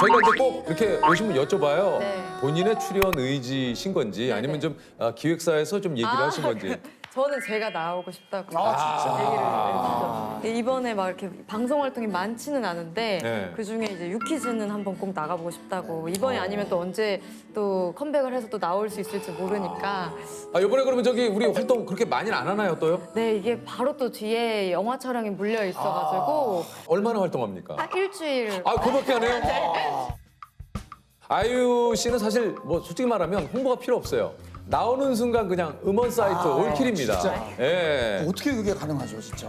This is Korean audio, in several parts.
저희가 이제 꼭 이렇게 오시면 여쭤봐요. 네. 본인의 출연 의지신 건지 아니면 좀 기획사에서 좀 얘기를 하신 건지. 저는 제가 나오고 싶다고 아, 얘기를 했죠. 이번에 막 이렇게 방송 활동이 많지는 않은데 네. 그 중에 이제 유퀴즈는 한번 꼭 나가보고 싶다고. 이번이 아니면 또 언제 또 컴백을 해서 또 나올 수 있을지 모르니까. 아, 이번에 그러면 저기 우리 활동 그렇게 많이는 안 하나요, 또요? 네, 이게 바로 또 뒤에 영화 촬영이 물려 있어가지고 얼마나 활동합니까? 딱 일주일. 아, 그거밖에 안 해요? 아이유 씨는 사실 뭐 솔직히 말하면 홍보가 필요 없어요. 나오는 순간 그냥 음원 사이트 올킬입니다. 진짜? 예. 어떻게 그게 가능하죠, 진짜?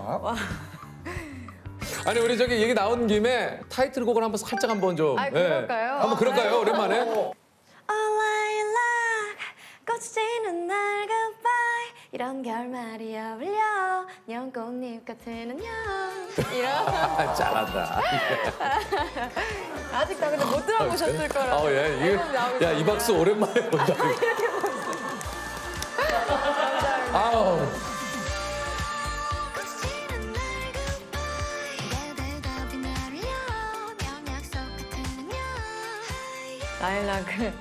아니 우리 저기 얘기 나온 김에 타이틀곡을 한번 살짝 한번 좀. 아, 그럴까요? 한번 그럴까요? 오랜만에. All I like 꽃이 지는 날 goodbye 이런 결말이 어울려 연꽃잎 같은 안녕 이런. 아, 잘한다. 아직 다 근데 못 들어보셨을 거라. 아, 예. 이게 야, 이 박수 오랜만에 본다. 아우. 라일락은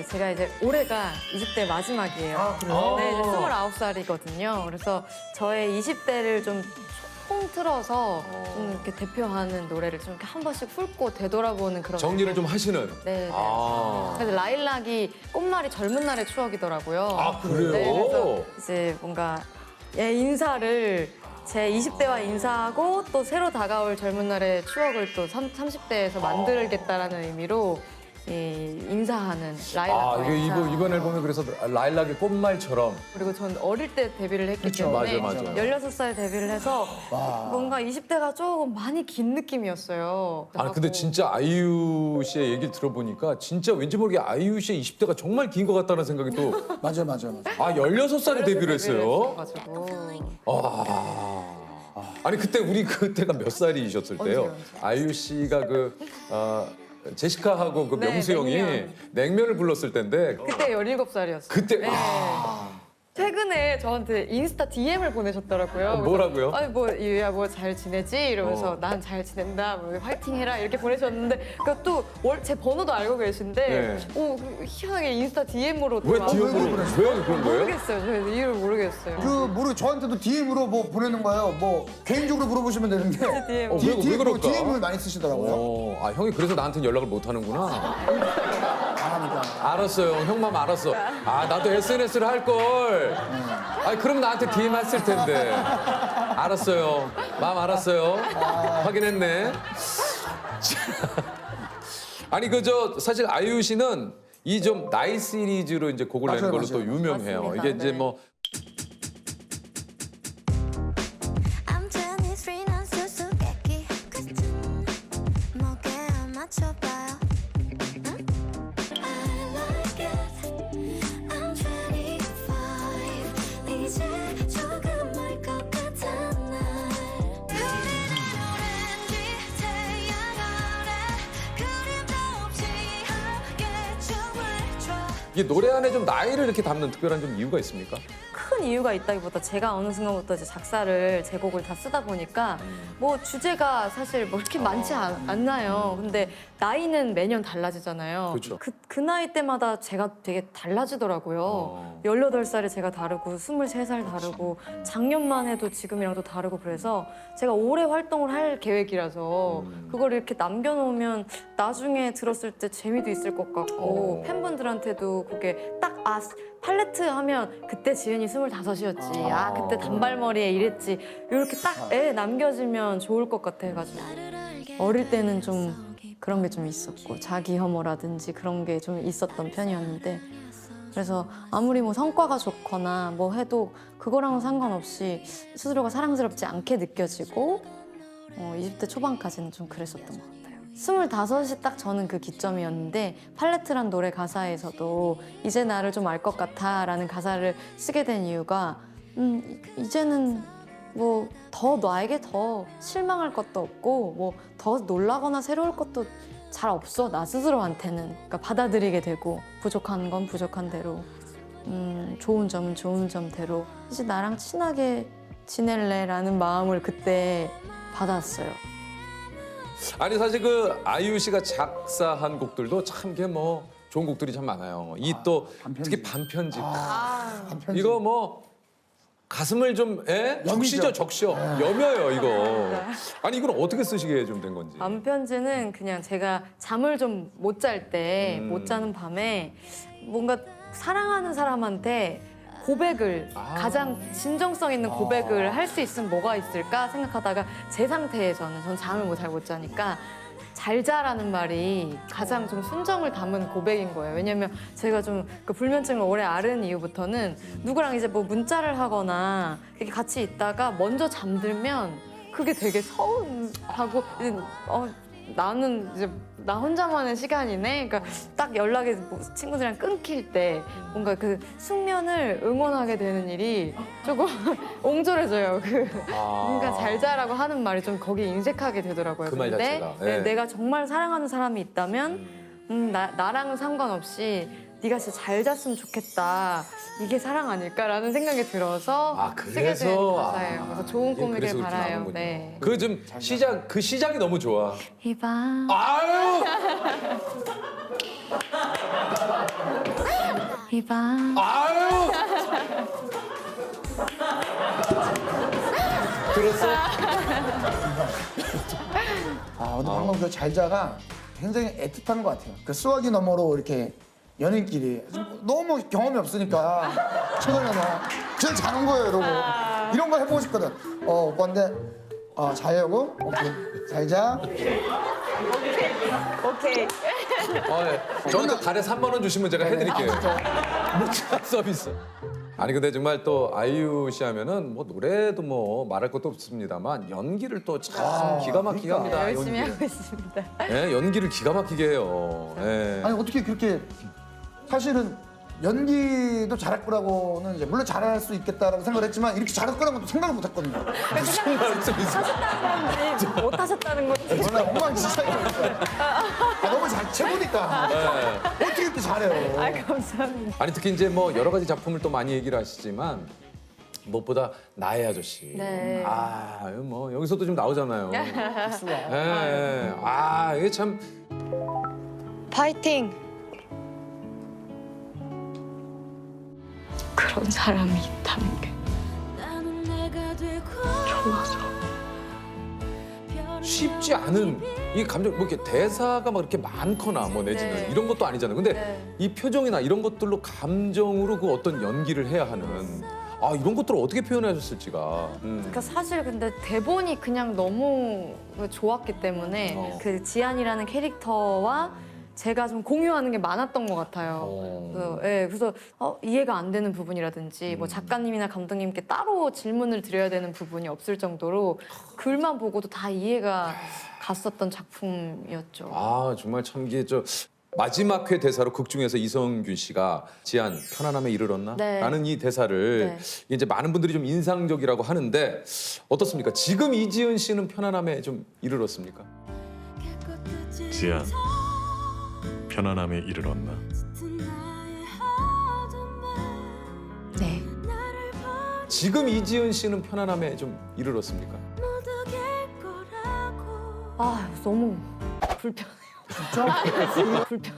제가 이제 올해가 20대 마지막이에요. 아, 그래요? 네, 이제 29살이거든요. 그래서 저의 20대를 좀 통틀어서 좀 이렇게 대표하는 노래를 좀 이렇게 한 번씩 훑고 되돌아보는 그런. 정리를 좀 하시는. 네. 네. 아. 그래서 라일락이 꽃말이 젊은 날의 추억이더라고요. 아, 그래요? 네, 그래서 이제 뭔가 인사를 제 20대와 인사하고 또 새로 다가올 젊은 날의 추억을 또 30대에서 만들겠다라는 의미로 인사하는 라일락. 아, 이게 이번 앨범에 그래서 라일락의 꽃말처럼. 그리고 전 어릴 때 데뷔를 했기 그쵸, 때문에 맞아. 16살 데뷔를 해서 뭔가 20대가 조금 많이 긴 느낌이었어요. 아, 근데 진짜 아이유 씨의 얘기를 들어보니까 진짜 왠지 모르게 아이유 씨의 20대가 정말 긴 것 같다는 생각이 또. 맞아. 아, 16살에 데뷔를 했어요? 가지고 아니, 그때 우리 그때가 몇 살이셨을 때요? 언제요? 아이유 씨가 제시카하고 그 네, 명수 형이 냉면. 냉면을 불렀을 때인데 그때 17살이었어요. 그때 네. 최근에 저한테 인스타 DM을 보내셨더라고요. 뭐라고요? 아니 뭐 이유야 뭐 잘 지내지 이러면서 난 잘 지낸다 뭐 화이팅 해라 이렇게 보내셨는데 그또 제 번호도 알고 계신데 네. 희한하게 인스타 DM으로 왜 DM으로 왜 그런 거예요? 모르겠어요. 저 이유를 모르겠어요. 저한테도 DM으로 뭐 보내는 거예요. 뭐 개인적으로 물어보시면 되는데. DM. 왜 그럴까? DM을 많이 쓰시더라고요. 아, 형이 그래서 나한테는 연락을 못 하는구나. 안 합니다. 알았어요. 형 마음 알았어. 아, 나도 SNS를 할 걸. 아, 그럼 나한테 DM 했을 텐데. 알았어요. 마음 알았어요. 확인했네. 아니 사실 아이유 씨는 이 좀 나이 시리즈로 이제 곡을 내는 맞아요, 걸로 또 맞아요. 유명해요. 맞습니다. 이게 이제 네. 뭐 I'm Chinese freelance 수수께끼 같은 목에 맞춰봐요. I like it. I'm 25. 이제 조금 멀 것 같은 날. 우리는 오렌지 태양 아래 그림도 없이 함께 춤을 춰. 이게 노래 안에 좀 나이를 이렇게 담는 특별한 좀 이유가 있습니까? 큰 이유가 있다기보다 제가 어느 순간부터 이제 작사를 제 곡을 다 쓰다 보니까 뭐 주제가 사실 뭐 그렇게 많지 않나요. 근데 나이는 매년 달라지잖아요. 그렇죠. 그 나이 때마다 제가 되게 달라지더라고요. 18살에 제가 다르고 23살 다르고 작년만 해도 지금이랑 또 다르고 그래서 제가 오래 활동을 할 계획이라서 그걸 이렇게 남겨놓으면 나중에 들었을 때 재미도 있을 것 같고 팬분들한테도 그게 딱 팔레트 하면 그때 지은이 25이었지. 그때 단발머리에 이랬지. 이렇게 딱 남겨지면 좋을 것 같아 해가지고. 어릴 때는 좀 그런 게 좀 있었고 자기 혐오라든지 그런 게 좀 있었던 편이었는데 그래서 아무리 뭐 성과가 좋거나 뭐 해도 그거랑은 상관없이 스스로가 사랑스럽지 않게 느껴지고 20대 초반까지는 좀 그랬었던 것 같아요. 25이 딱 저는 그 기점이었는데 팔레트란 노래 가사에서도 이제 나를 좀 알 것 같아 라는 가사를 쓰게 된 이유가 이제는 뭐 더 나에게 더 실망할 것도 없고 뭐 더 놀라거나 새로울 것도 잘 없어 나 스스로한테는. 그러니까 받아들이게 되고 부족한 건 부족한 대로 좋은 점은 좋은 점대로 이제 나랑 친하게 지낼래 라는 마음을 그때 받았어요. 아니 사실 그 아이유 씨가 작사한 곡들도 참 게 뭐 좋은 곡들이 참 많아요. 이 또 반편지. 특히 반편지. 한편지. 이거 뭐 가슴을 좀 적시죠, 적셔. 네. 여며요 이거. 아니 이건 어떻게 쓰시게 좀 된 건지. 반편지는 그냥 제가 잠을 좀 못 잘 때, 못 자는 밤에 뭔가 사랑하는 사람한테 고백을 가장 진정성 있는 고백을 할 수 있으면 뭐가 있을까 생각하다가 제 상태에서는 전 잠을 잘 못 자니까 잘 자라는 말이 가장 좀 순정을 담은 고백인 거예요. 왜냐면 제가 좀 그 불면증을 오래 앓은 이후부터는 누구랑 이제 뭐 문자를 하거나 이렇게 같이 있다가 먼저 잠들면 그게 되게 서운하고 나는 이제 나 혼자만의 시간이네. 그러니까 딱 연락이 뭐 친구들이랑 끊길 때 뭔가 그 숙면을 응원하게 되는 일이 조금 옹졸해져요. 뭔가 잘 자라고 하는 말이 좀 거기에 인색하게 되더라고요. 그 말 근데 자체가, 예. 내가 정말 사랑하는 사람이 있다면 나랑은 상관없이 네가 진짜 잘 잤으면 좋겠다. 이게 사랑 아닐까라는 생각이 들어서 쓰게 된 가사예요. 그래서 좋은 꿈이길 그래서 그렇게 바라요. 나오는군요. 네. 그 좀 시작이 너무 좋아. 이 밤 아유, 이 밤 아유. 들었어? 근데 방금 그 잘자가 굉장히 애틋한 것 같아요. 그 수화기 너머로 이렇게 연인끼리 너무 경험이 없으니까 최근에 뭐 그냥 자는 거예요, 이러고 이런 거 해보고 싶거든. 오빠인데 자려고? 오케이, 잘 자. 오케이. 저한테 달에 3만 원 주시면 제가 해드릴게요. 문자 서비스. 아니 근데 정말 또 아이유 씨 하면은 뭐 노래도 뭐 말할 것도 없습니다만 연기를 또 참 기가 막히게 그러니까. 합니다. 열심히 연기를. 하고 있습니다. 예, 연기를 기가 막히게 해요. 예. 아니 어떻게 그렇게 사실은 연기도 잘할 거라고는 이제 물론 잘할 수 있겠다라고 생각을 했지만 이렇게 잘할 거라고도 생각을 못 했거든요. 무슨 말씀이세요? 하셨다는 건지 못 하셨다는 건지. 원래 엉망진창이니까. 너무 잘 채보니까 어떻게 이렇게 잘해요. 감사합니다. 아니 특히 이제 뭐 여러 가지 작품을 또 많이 얘기를 하시지만 무엇보다 나의 아저씨. 네. 뭐 여기서도 좀 나오잖아요. 예. 이게 참 파이팅! 그런 사람이 있다는 게 나는 내가 되고 쉽지 않은 이 감정 뭐 이렇게 대사가 막 이렇게 많거나 뭐 내지는 네. 이런 것도 아니잖아요. 근데 네. 이 표정이나 이런 것들로 감정으로 그 어떤 연기를 해야 하는 이런 것들을 어떻게 표현하셨을지가. 그러니까 사실 근데 대본이 그냥 너무 좋았기 때문에 그 지안이라는 캐릭터와 제가 좀 공유하는 게 많았던 것 같아요. 그래서 이해가 안 되는 부분이라든지 뭐 작가님이나 감독님께 따로 질문을 드려야 되는 부분이 없을 정도로 글만 보고도 다 이해가 갔었던 작품이었죠. 정말 참 이게 마지막 회 대사로 극 중에서 이성균 씨가 지안 편안함에 이르렀나? 네. 라는 이 대사를 네. 이제 많은 분들이 좀 인상적이라고 하는데 어떻습니까? 지금 이지은 씨는 편안함에 좀 이르렀습니까? 지안, 편안함에 이르렀나? 네. 지금 이지은 씨는 편안함에 좀 이르렀습니까? 너무 불편해요. 진짜? 불편해요.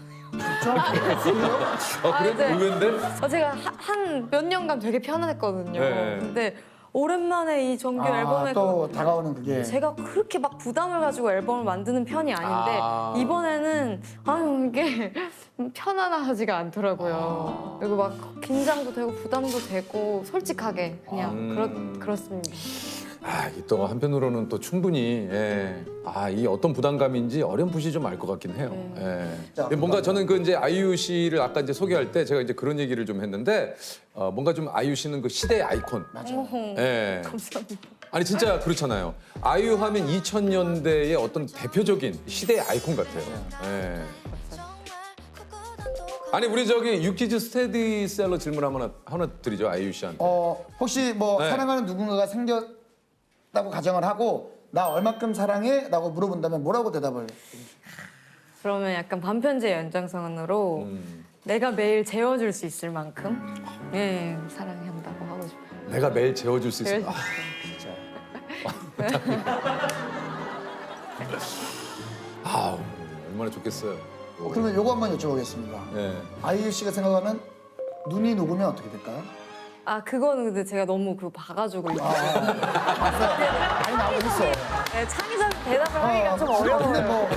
그래? 네. 의외인데? 제가 한 몇 년간 되게 편안했거든요. 네. 근데 오랜만에 이 정규 앨범에 또 다가오는 그게. 제가 그렇게 막 부담을 가지고 앨범을 만드는 편이 아닌데 이번에는 이게 편안하지가 않더라고요. 그리고 막 긴장도 되고 부담도 되고 솔직하게 그냥 그렇습니다. 이 또 한편으로는 또 충분히 이 어떤 부담감인지 어렴풋이 좀 알 것 같긴 해요. 자, 뭔가 저는 그 이제 아이유 씨를 아까 이제 소개할 때 제가 이제 그런 얘기를 좀 했는데 뭔가 좀 아이유 씨는 그 시대의 아이콘. 감사합니다. 아니 진짜 그렇잖아요. 아이유 하면 2000년대의 어떤 대표적인 시대의 아이콘 같아요. 아니 우리 유퀴즈 스테디셀러 질문 하나 드리죠 아이유 씨한테. 혹시 뭐 네. 사랑하는 누군가가 생겼다고 가정을 하고 나 얼마큼 사랑해? 라고 물어본다면 뭐라고 대답을? 그러면 약간 반편지의 연장선으로 내가 매일 재워줄 수 있을 만큼 사랑한다고 하고 싶어요. 내가 매일 재워줄 수 있어. 재워줄 수 있을 만큼. 아우 얼마나 좋겠어요. 그러면 요거 한번 여쭤보겠습니다. 예. 아이유 씨가 생각하면 눈이 녹으면 어떻게 될까요? 아 그거는 근데 제가 너무 그거 봐가지고 이제 많이 나오고 있어. 네, 창의적 대답을 하기가 좀 어려워요. 근데 뭐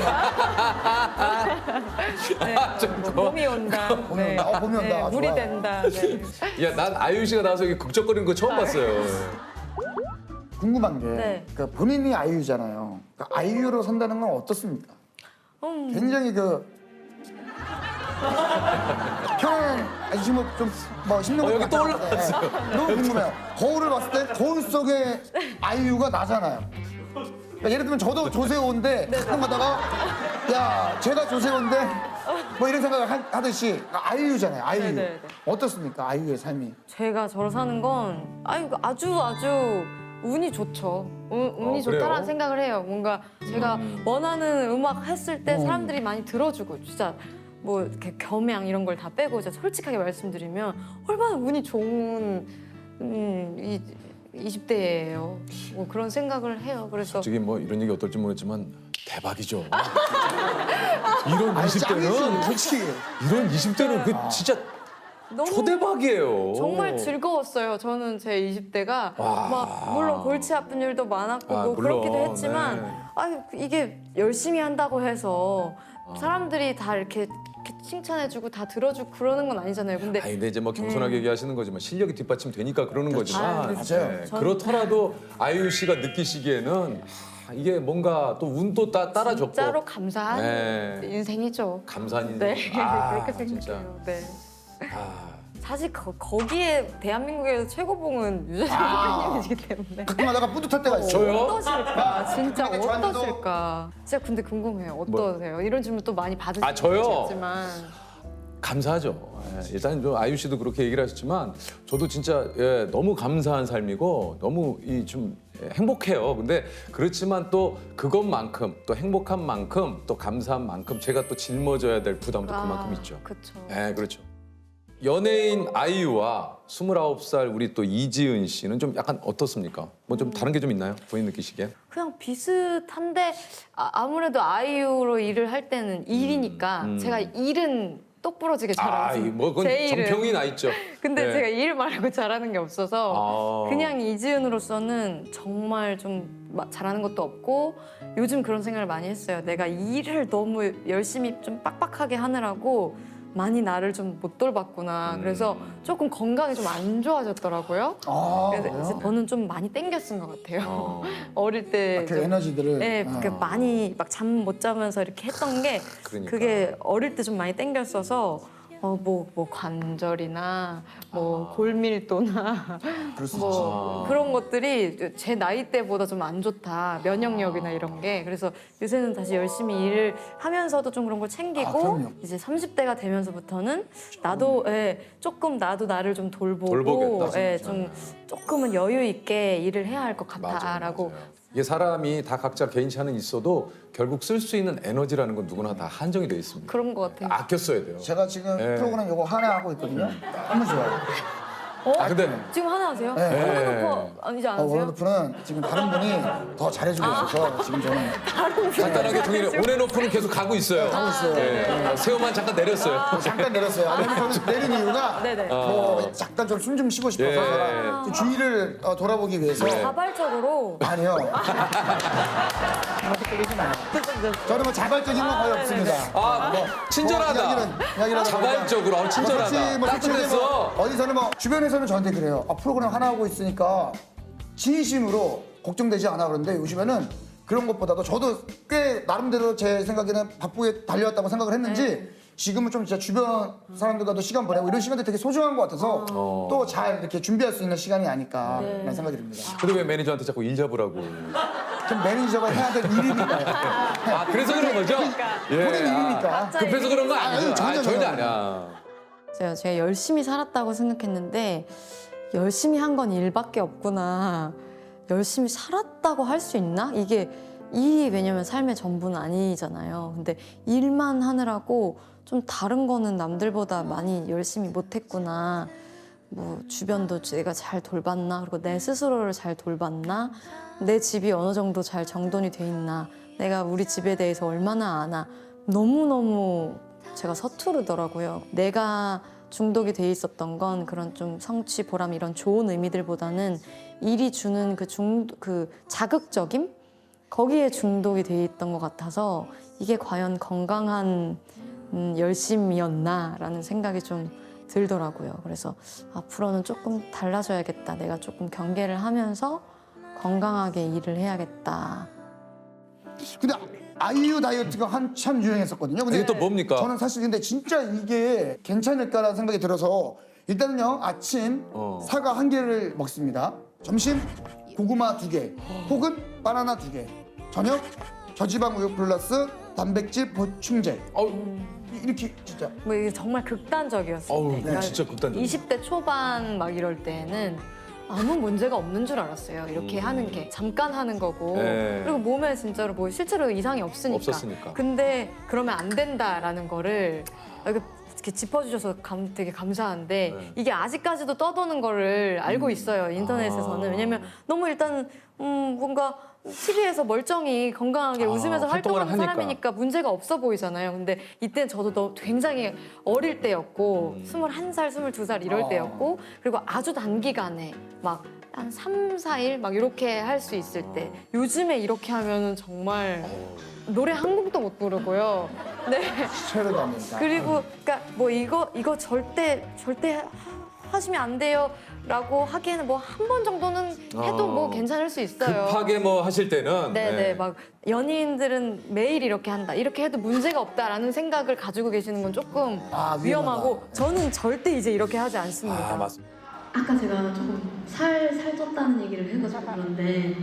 네, 뭐 봄이 온다. 봄이 온다. 봄이 온다. 네, 물이 좋아요. 된다. 네. 야, 난 아이유 씨가 나와서 이렇게 극적거리는 거 처음 봤어요. 궁금한 게 네. 그러니까 본인이 아이유잖아요. 그러니까 아이유로 산다는 건 어떻습니까? 굉장히 편안 아니 지금 좀뭐 힘든 것 여기 또 같아요. 올라왔어요. 네. 너무 궁금해요. 거울을 봤을 때 거울 속에 아이유가 나잖아요. 그러니까 예를 들면 저도 조세호인데 가끔 가다가 야 제가 조세호인데 뭐 이런 생각을 하듯이 그러니까 아이유잖아요. 아이유 네네네. 어떻습니까? 아이유의 삶이. 제가 저를 사는 건 아주 운이 좋죠. 운이 그래요? 좋다라는 생각을 해요. 뭔가 제가 원하는 음악 했을 때 사람들이 많이 들어주고 진짜 뭐 이렇게 겸양 이런 걸 다 빼고 진짜 솔직하게 말씀드리면 얼마나 운이 좋은 이 20대예요. 뭐 그런 생각을 해요. 그래서 솔직히 뭐 이런 얘기 어떨지 모르겠지만 대박이죠. 이런 아니, 짱이지, 20대는 솔직히. 이런 20대는 그 진짜 너무 초대박이에요. 정말 즐거웠어요. 저는 제 20대가 와. 막 물론 골치 아픈 일도 많았고 아, 뭐 물론, 그렇기도 했지만 네. 아 이게 열심히 한다고 해서 사람들이 다 이렇게 칭찬해주고 다 들어주고 그러는 건 아니잖아요. 근데 아니 근데 이제 뭐 겸손하게 얘기하시는 거지만 실력이 뒷받침 되니까 그러는 거지만 아, 맞아요. 그렇더라도 아이유 씨가 느끼시기에는 이게 뭔가 또 운도 따라줬고 진짜로 감사한 네. 인생이죠. 감사한 인생. 네, 그렇게 진짜. 생각해요. 네. 아, 사실 거기에 대한민국에서 최고봉은 유재석 선배님이시기 때문에. 가끔 하다가 뿌듯할 때가 있어요. 저요? 어떠실까? 진짜 그러니까 저한테도- 어떠실까? 진짜 근데 궁금해요. 어떠세요? 이런 질문 또 많이 받으시겠지만. 아, 저요? 감사하죠. 예, 일단 좀 아이유 씨도 그렇게 얘기를 하셨지만 저도 진짜 너무 감사한 삶이고 너무 좀 행복해요. 근데 그렇지만 또 그것만큼 또 행복한 만큼 또 감사한 만큼 제가 또 짊어져야 될 부담도 그만큼 있죠. 그렇죠. 네, 그렇죠. 연예인 아이유와 29살 우리 또 이지은 씨는 좀 약간 어떻습니까? 뭐 좀 다른 게 좀 있나요? 본인 느끼시기엔? 그냥 비슷한데 아무래도 아이유로 일을 할 때는 일이니까 제가 일은 똑부러지게 잘하고 뭐 그건 제 일은. 정평이 나 있죠. 근데 네. 제가 일 말고 잘하는 게 없어서 아. 그냥 이지은으로서는 정말 좀 잘하는 것도 없고 요즘 그런 생각을 많이 했어요. 내가 일을 너무 열심히 좀 빡빡하게 하느라고 많이 나를 좀 못 돌봤구나. 그래서 조금 건강이 좀 안 좋아졌더라고요. 아, 그래서 그래요? 이제 저는 좀 많이 땡겨 쓴 것 같아요. 어. 어릴 때 그 좀 에너지들을. 네, 그 아. 많이 막 잠 못 자면서 이렇게 했던 게 그러니까. 그게 어릴 때 좀 많이 땡겼어서 뭐 관절이나 뭐 골밀도나 그럴 수 뭐 그런 것들이 제 나이 때보다 좀 안 좋다. 면역력이나 이런 게. 그래서 요새는 다시 열심히 일을 하면서도 좀 그런 걸 아, 챙기고 그럼요. 이제 30대가 되면서부터는 나도 조금 나도 나를 좀 돌보고 돌보겠다, 좀 조금은 여유 있게 일을 해야 할 것 같다라고 이게 사람이 다 각자 개인차는 있어도 결국 쓸 수 있는 에너지라는 건 누구나 다 한정이 돼 있습니다. 그런 것 같아요. 아껴 써야 돼요. 제가 지금 네. 프로그램 요거 하나 하고 있거든요. 너무 좋아요. 아 근데 지금 하나 하세요? 네. 원어놓고 아니지 않으세요? 원어프는 지금 다른 분이 더 잘해주고 있어서 지금 저는 간단하게 정리를 온앤오프는 계속 가고 있어요. 하고 있어요. 네. 새우만 잠깐 내렸어요. 잠깐 내렸어요. 아니면 저는 내린 이유가 네네. 뭐 잠깐 좀 숨 좀 쉬고 싶어서 예. 제가 좀 주위를 돌아보기 위해서 자발적으로 아니요. 저는 뭐 자발적인 건 거의 없습니다. 아, 뭐 친절하다. 이야기는 자발적으로 친절하다. 따뜻했어. 어디서는 뭐 주변에서는 저한테 그래요. 프로그램 하나 하고 있으니까 진심으로 걱정되지 않아 그러는데 요즘에는 그런 것보다도 저도 꽤 나름대로 제 생각에는 바쁘게 달려왔다고 생각을 했는지 지금은 좀 진짜 주변 사람들과도 시간 보내고 이런 시간들이 되게 소중한 것 같아서 또 잘 이렇게 준비할 수 있는 시간이 아닐까 라는 생각이 듭니다. 근데 왜 매니저한테 자꾸 일 잡으라고? 좀 매니저가 해야 될 일이니까요. 아 그래서 그런 거죠? 예. 본인 일이니까. 급해서 그런 거 아니죠? 전혀 전혀 전혀. 아니야. 제가 열심히 살았다고 생각했는데 열심히 한 건 일밖에 없구나. 열심히 살았다고 할 수 있나? 이게 일이 왜냐면 삶의 전부는 아니잖아요. 근데 일만 하느라고 좀 다른 거는 남들보다 많이 열심히 못했구나. 뭐 주변도 내가 잘 돌봤나? 그리고 내 스스로를 잘 돌봤나? 내 집이 어느 정도 잘 정돈이 돼 있나? 내가 우리 집에 대해서 얼마나 아나. 너무너무 제가 서투르더라고요. 내가 중독이 돼 있었던 건 그런 좀 성취, 보람 이런 좋은 의미들보다는 일이 주는 그 자극적임? 거기에 중독이 돼 있던 것 같아서 이게 과연 건강한 열심이었나라는 생각이 좀 들더라고요. 그래서 앞으로는 조금 달라져야겠다. 내가 조금 경계를 하면서 건강하게 일을 해야겠다. 근데 아이유 다이어트가 한참 유행했었거든요. 근데 이게 또 뭡니까? 저는 사실 근데 진짜 이게 괜찮을까라는 생각이 들어서 일단은요 아침 사과 1개를 먹습니다. 점심 고구마 2개 혹은 바나나 2개. 저녁 저지방 우유 플러스 단백질 보충제. 이렇게 진짜. 뭐 이게 정말 극단적이었어요. 어우, 그거 진짜 극단적. 20대 초반 막 이럴 때는 아무 문제가 없는 줄 알았어요. 이렇게 하는 게 잠깐 하는 거고 네. 그리고 몸에 진짜로 뭐 실제로 이상이 없으니까. 없었으니까. 근데 그러면 안 된다라는 거를 이렇게 짚어주셔서 되게 감사한데 네. 이게 아직까지도 떠도는 거를 알고 있어요 인터넷에서는. 왜냐면 너무 일단 뭔가 TV에서 멀쩡히 건강하게 웃으면서 활동을 활동하는 하니까. 사람이니까 문제가 없어 보이잖아요. 근데 이때는 저도 굉장히 어릴 때였고 21살, 22살 이럴 때였고 그리고 아주 단기간에 막 한 3, 4일 막 이렇게 할 수 있을 때 요즘에 이렇게 하면은 정말 노래 한 곡도 못 부르고요. 네. 체력이 안 되니까. 그리고 그러니까 뭐 이거 절대 하시면 안 돼요라고 하기에는 뭐 한 번 정도는 해도 뭐 괜찮을 수 있어요. 급하게 뭐 하실 때는 네네 막 연예인들은 매일 이렇게 한다 이렇게 해도 문제가 없다라는 생각을 가지고 계시는 건 조금 위험하고 저는 절대 이제 이렇게 하지 않습니다. 맞습니다. 아까 제가 조금 살 쪘다는 얘기를 해가지고 그런데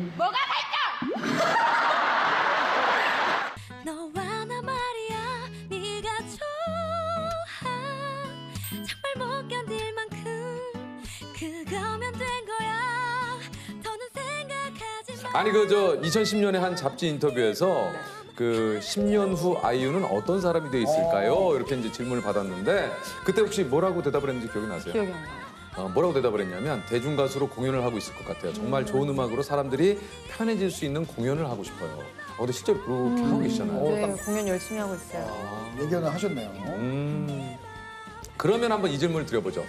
너와 나 말이야 네가 좋아 정말 못 견딜 만큼 그거면 된 거야 더는 생각하지 마 아니 그 저 2010년에 한 잡지 인터뷰에서 그 10년 후 아이유는 어떤 사람이 돼 있을까요? 이렇게 이제 질문을 받았는데 그때 혹시 뭐라고 대답을 했는지 기억이 나세요? 기억이 안 나요. 뭐라고 대답을 했냐면 대중 가수로 공연을 하고 있을 것 같아요. 정말 좋은 음악으로 사람들이 편해질 수 있는 공연을 하고 싶어요. 근데 실제로 그렇게 하고 계시잖아요. 네, 공연 열심히 하고 있어요. 예견을 하셨네요. 그러면 한번 이 질문을 드려보죠.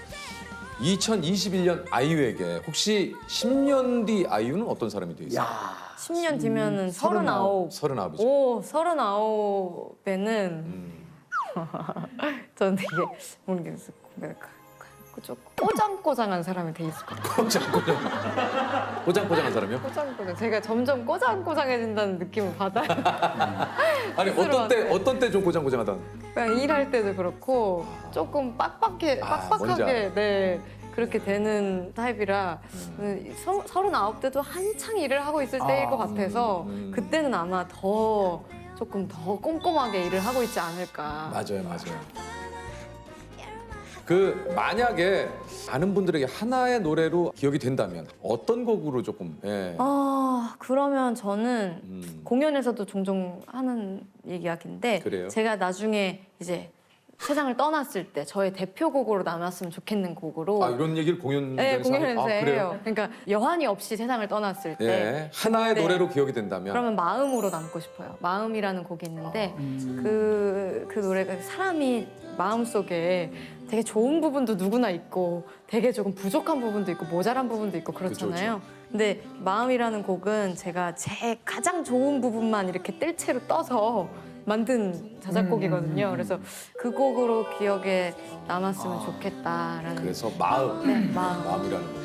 2021년 아이유에게 혹시 10년 뒤 아이유는 어떤 사람이 돼 있어요? 야 10년 뒤면은 39. 39이죠. 오, 39배는 저는 되게 모르겠어요. 좀 꼬장꼬장한 사람이 돼 있을 것 같아요. 꼬장꼬장한 사람이요? 꼬장꼬장. 제가 점점 꼬장꼬장해진다는 느낌을 받아요. 아니 어떤 때 좀 꼬장꼬장하다. 그냥 일할 때도 그렇고 조금 뭔지 알아. 빡빡하게 네 그렇게 되는 타입이라 39대도 한창 일을 하고 있을 때일 것 같아서 그때는 아마 조금 더 꼼꼼하게 일을 하고 있지 않을까. 맞아요. 그 만약에 아는 분들에게 하나의 노래로 기억이 된다면 어떤 곡으로 조금 그러면 저는 공연에서도 종종 하는 이야기인데 그래요? 제가 나중에 이제 세상을 떠났을 때 저의 대표곡으로 남았으면 좋겠는 곡으로 이런 얘기를 공연장에서 네, 공연에서 그래요? 해요. 그러니까 여한이 없이 세상을 떠났을 때 예, 하나의 네. 노래로 기억이 된다면 그러면 마음으로 남고 싶어요. 마음이라는 곡이 있는데 그 노래가 사람이 마음속에 되게 좋은 부분도 누구나 있고 되게 조금 부족한 부분도 있고 모자란 부분도 있고 그렇잖아요. 근데 마음이라는 곡은 제가 제 가장 좋은 부분만 이렇게 뜰채로 떠서 만든 자작곡이거든요. 그래서 그 곡으로 기억에 남았으면 좋겠다라는 그래서 마음, 네, 마음. 마음이라는 곡.